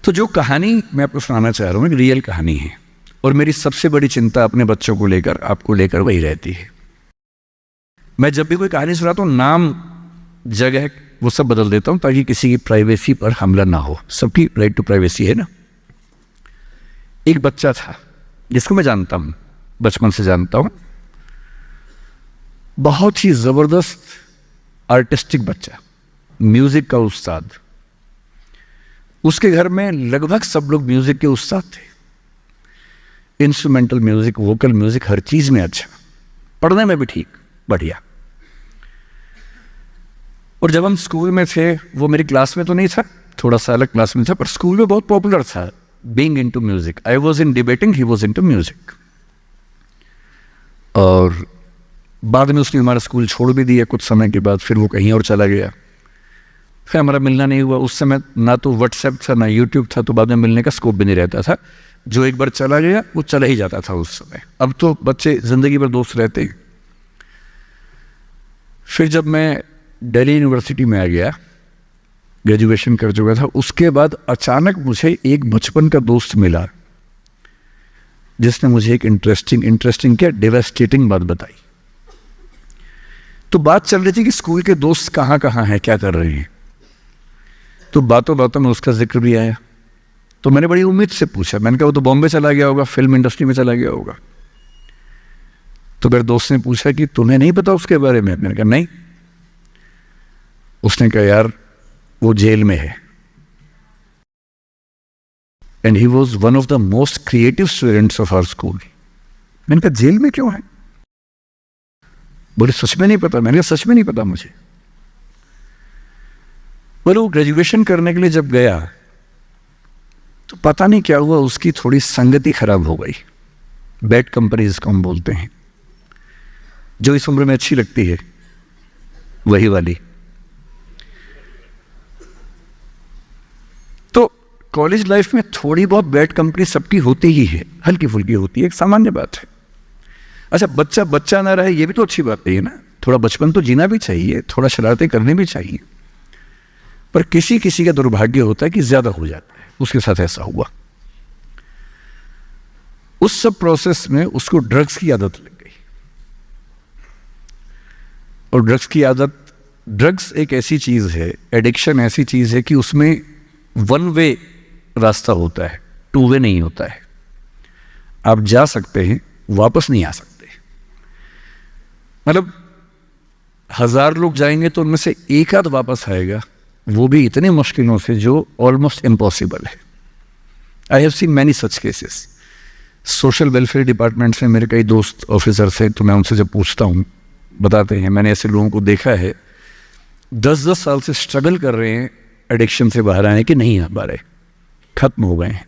तो जो कहानी मैं आपको सुनाना चाह रहा हूँ एक रियल कहानी है, और मेरी सबसे बड़ी चिंता अपने बच्चों को लेकर, आपको लेकर वही रहती है। मैं जब भी कोई कहानी सुनाता हूँ, नाम, जगह, वो सब बदल देता हूँ ताकि किसी की प्राइवेसी पर हमला ना हो। सबकी राइट टू प्राइवेसी है ना। एक बच्चा था जिसको मैं जानता हूँ, बचपन से जानता हूँ, बहुत ही जबरदस्त आर्टिस्टिक बच्चा, म्यूजिक का उस्ताद। उसके घर में लगभग सब लोग म्यूजिक के उस्ताद थे, इंस्ट्रूमेंटल म्यूजिक, वोकल म्यूजिक, हर चीज में अच्छा, पढ़ने में भी ठीक, बढ़िया। और जब हम स्कूल में थे, वो मेरी क्लास में तो नहीं था, थोड़ा सा अलग क्लास में था, पर स्कूल में बहुत पॉपुलर था, being into music. I was in debating, he was into music. और बाद में उसने हमारा स्कूल छोड़ भी दिया कुछ समय के बाद, फिर वो कहीं और चला गया, फिर हमारा मिलना नहीं हुआ। उस समय ना तो व्हाट्सएप था ना यूट्यूब था, तो बाद में मिलने का स्कोप भी नहीं रहता था। जो एक बार चला गया वो चला ही जाता था उस समय। अब तो बच्चे जिंदगी भर दोस्त रहते हैं। फिर जब मैं दिल्ली यूनिवर्सिटी में आ गया, ग्रेजुएशन कर चुका था, उसके बाद अचानक मुझे एक बचपन का दोस्त मिला जिसने मुझे एक इंटरेस्टिंग क्या, डेवास्टेटिंग बात बताई। तो बात चल रही थी कि स्कूल के दोस्त कहाँ कहाँ हैं, क्या कर रहे हैं। तो बातों बातों में उसका जिक्र भी आया। तो मैंने बड़ी उम्मीद से पूछा, मैंने कहा वो तो बॉम्बे चला गया होगा, फिल्म इंडस्ट्री में चला गया होगा। तो मेरे दोस्त ने पूछा कि तुम्हें नहीं पता उसके बारे में? मैंने कहा नहीं। उसने कहा यार वो जेल में है, and he was one of the most creative students of our school. मैंने कहा जेल में क्यों है? बोले सच में नहीं पता। मैंने कहा सच में नहीं पता मुझे। बोले वो ग्रेजुएशन करने के लिए जब गया तो पता नहीं क्या हुआ, उसकी थोड़ी संगति खराब हो गई। बैड कंपनी जिसको हम बोलते हैं, जो इस उम्र में अच्छी लगती है, वही वाली। तो कॉलेज लाइफ में थोड़ी बहुत बैड कंपनी सबकी होती ही है, हल्की फुल्की होती है, एक सामान्य बात है। अच्छा, बच्चा बच्चा ना रहे ये भी तो अच्छी बात है ना। थोड़ा बचपन तो जीना भी चाहिए, थोड़ा शरारतें करनी भी चाहिए। पर किसी किसी का दुर्भाग्य होता है कि ज्यादा हो जाता है। उसके साथ ऐसा हुआ। उस सब प्रोसेस में उसको ड्रग्स की आदत लग गई। और ड्रग्स की आदत, ड्रग्स एक ऐसी चीज है, एडिक्शन ऐसी चीज है कि उसमें वन वे रास्ता होता है, टू वे नहीं होता है। आप जा सकते हैं, वापस नहीं आ सकते। मतलब 1000 लोग जाएंगे तो उनमें से एक आध वापस आएगा, वो भी इतने मुश्किलों से जो ऑलमोस्ट इम्पॉसिबल है। I have seen many such cases. Social welfare department से मेरे कई दोस्त ऑफिसर से, तो मैं उनसे जब पूछता हूँ बताते हैं, मैंने ऐसे लोगों को देखा है 10-10 साल से स्ट्रगल कर रहे हैं एडिक्शन से बाहर आने के, नहीं आ पा रहे, खत्म हो गए हैं।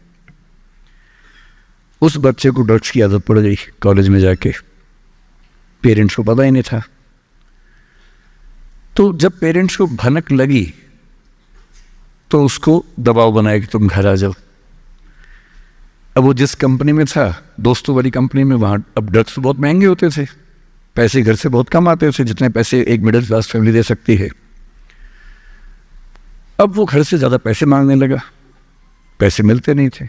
उस बच्चे को ड्रग्स की आदत पड़ गई कॉलेज में जाके, पेरेंट्स को पता ही नहीं था। तो जब पेरेंट्स को भनक लगी तो उसको दबाव बनाया कि तुम घर आ जाओ। अब वो जिस कंपनी में था, दोस्तों वाली कंपनी में, वहां अब ड्रग्स तो बहुत महंगे होते थे, पैसे घर से बहुत कम आते थे, जितने पैसे एक मिडिल क्लास फैमिली दे सकती है। अब वो घर से ज्यादा पैसे मांगने लगा, पैसे मिलते नहीं थे।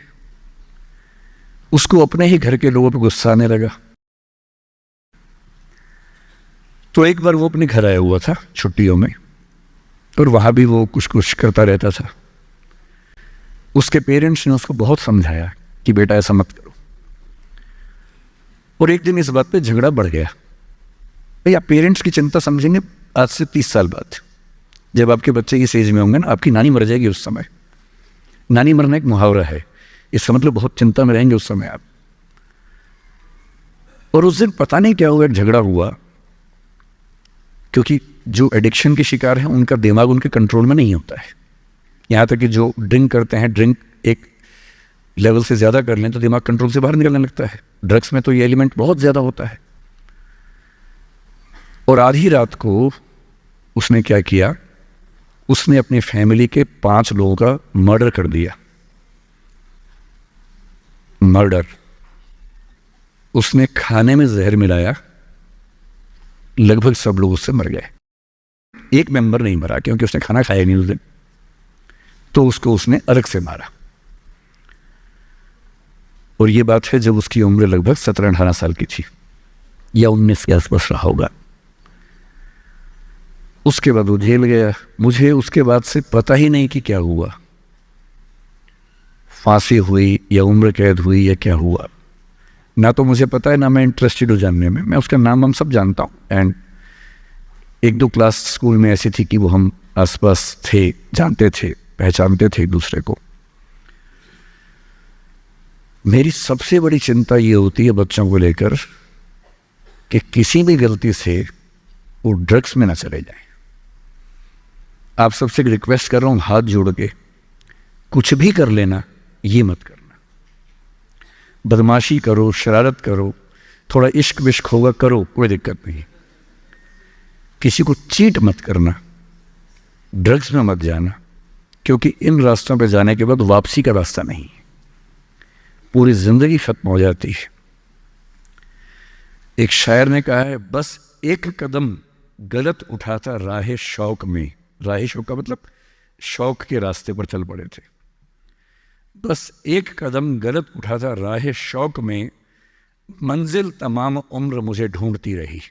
उसको अपने ही घर के लोगों पर गुस्सा आने लगा। तो एक बार वो अपने घर आया हुआ था छुट्टियों में, और वहां भी वो कुछ कुछ करता रहता था। उसके पेरेंट्स ने उसको बहुत समझाया कि बेटा ऐसा मत करो। और एक दिन इस बात पे झगड़ा बढ़ गया। भाई आप पेरेंट्स की चिंता समझेंगे आज से 30 साल बाद, जब आपके बच्चे इस एज में होंगे ना, आपकी नानी मर जाएगी उस समय। नानी मरना एक मुहावरा है, इसका मतलब बहुत चिंता में रहेंगे उस समय आप। और उस दिन पता नहीं क्या हुआ, एक झगड़ा हुआ, क्योंकि जो एडिक्शन के शिकार हैं उनका दिमाग उनके कंट्रोल में नहीं होता है। यहाँ तक कि जो ड्रिंक करते हैं, ड्रिंक एक लेवल से ज़्यादा कर लें तो दिमाग कंट्रोल से बाहर निकलने लगता है। ड्रग्स में तो ये एलिमेंट बहुत ज़्यादा होता है। और आधी रात को उसने क्या किया, उसने अपनी फैमिली के 5 लोगों का मर्डर कर दिया। मर्डर। उसने खाने में जहर मिलाया, लगभग सब लोग उससे मर गए। एक मेंबर नहीं मरा क्योंकि उसने खाना खाया नहीं उस दिन, तो उसको उसने अलग से मारा। और ये बात है जब उसकी उम्र लगभग 17-18 साल की थी या 19 के आसपास रहा होगा। उसके बाद वो जेल गया। मुझे उसके बाद से पता ही नहीं कि क्या हुआ, फांसी हुई या उम्र कैद हुई या क्या हुआ, ना तो मुझे पता है ना मैं इंटरेस्टेड हूँ जानने में। मैं उसका नाम हम सब जानता हूँ, एंड 1-2 क्लास स्कूल में ऐसी थी कि वो हम आसपास थे, जानते थे, पहचानते थे एक दूसरे को। मेरी सबसे बड़ी चिंता ये होती है बच्चों को लेकर कि किसी भी गलती से वो ड्रग्स में ना चले जाएं। आप सबसे रिक्वेस्ट कर रहा हूँ हाथ जोड़ के, कुछ भी कर लेना, ये मत करना। बदमाशी करो, शरारत करो, थोड़ा इश्क विश्क होगा करो, कोई दिक्कत नहीं। किसी को चीट मत करना, ड्रग्स में मत जाना, क्योंकि इन रास्तों पे जाने के बाद वापसी का रास्ता नहीं है, पूरी जिंदगी खत्म हो जाती है। एक शायर ने कहा है, बस एक कदम गलत उठाता राह शौक में, राह शौक का मतलब शौक के रास्ते पर चल पड़े थे, बस एक कदम गलत उठाता राह शौक में, मंजिल तमाम उम्र मुझे ढूंढती रही।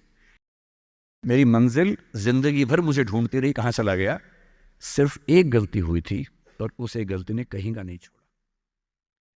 मेरी मंजिल जिंदगी भर मुझे ढूंढती रही, कहाँ चला गया। सिर्फ एक गलती हुई थी और उस एक गलती ने कहीं का नहीं छोड़ा।